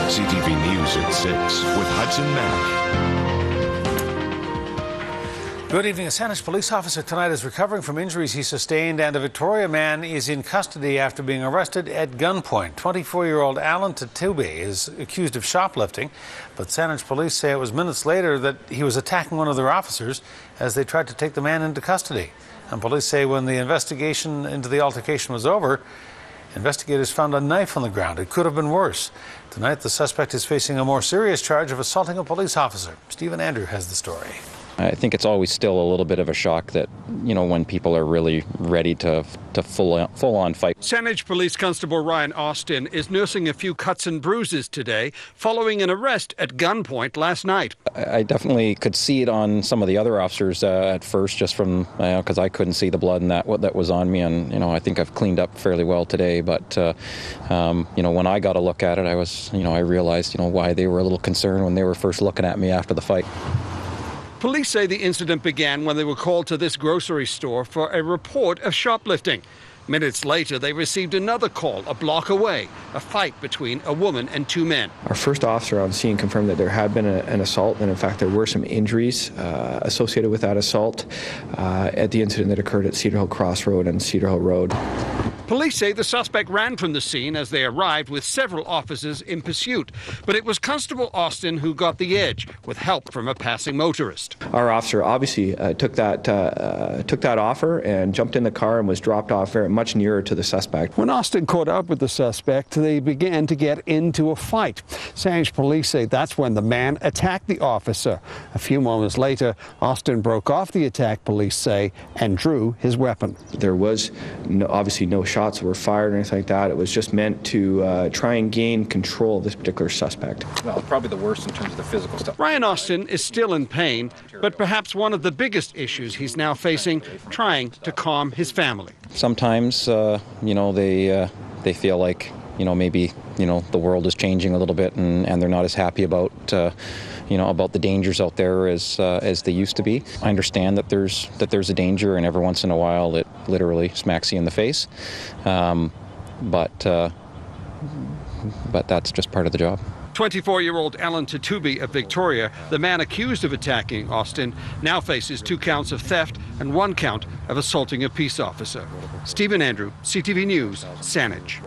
CTV News at 6 with Hudson Mack. Good evening. A Saanich police officer tonight is recovering from injuries he sustained, and a Victoria man is in custody after being arrested at gunpoint. 24-year-old Alan Tatube is accused of shoplifting, but Saanich police say it was minutes later that he was attacking one of their officers as they tried to take the man into custody. And police say when the investigation into the altercation was over, investigators found a knife on the ground. It could have been worse. Tonight, the suspect is facing a more serious charge of assaulting a police officer. Stephen Andrew has the story. I think it's always still a little bit of a shock that, when people are really ready to full-on fight. Saanich Police Constable Ryan Austin is nursing a few cuts and bruises today following an arrest at gunpoint last night. I definitely could see it on some of the other officers at first, just from, because I couldn't see the blood and that was on me, and, I think I've cleaned up fairly well today, but, when I got a look at it, I realized, why they were a little concerned when they were first looking at me after the fight. Police say the incident began when they were called to this grocery store for a report of shoplifting. Minutes later, they received another call a block away, a fight between a woman and two men. Our first officer on scene confirmed that there had been an assault, and in fact there were some injuries associated with that assault at the incident that occurred at Cedar Hill Crossroad and Cedar Hill Road. Police say the suspect ran from the scene as they arrived with several officers in pursuit. But it was Constable Austin who got the edge with help from a passing motorist. Our officer obviously took that offer and jumped in the car and was dropped off much nearer to the suspect. When Austin caught up with the suspect, they began to get into a fight. Saanich police say that's when the man attacked the officer. A few moments later, Austin broke off the attack, police say, and drew his weapon. There was obviously no shots were fired or anything like that. It was just meant to try and gain control of this particular suspect. Well, probably the worst in terms of the physical stuff. Ryan Austin is still in pain, but perhaps one of the biggest issues he's now facing, trying to calm his family. Sometimes, they feel like, maybe, the world is changing a little bit, and they're not as happy about, about the dangers out there as they used to be. I understand that there's a danger, and every once in a while it literally smacks you in the face, but that's just part of the job. 24-year-old Alan Tatube of Victoria, the man accused of attacking Austin, now faces 2 counts of theft and 1 count of assaulting a peace officer. Stephen Andrew, CTV News, Saanich.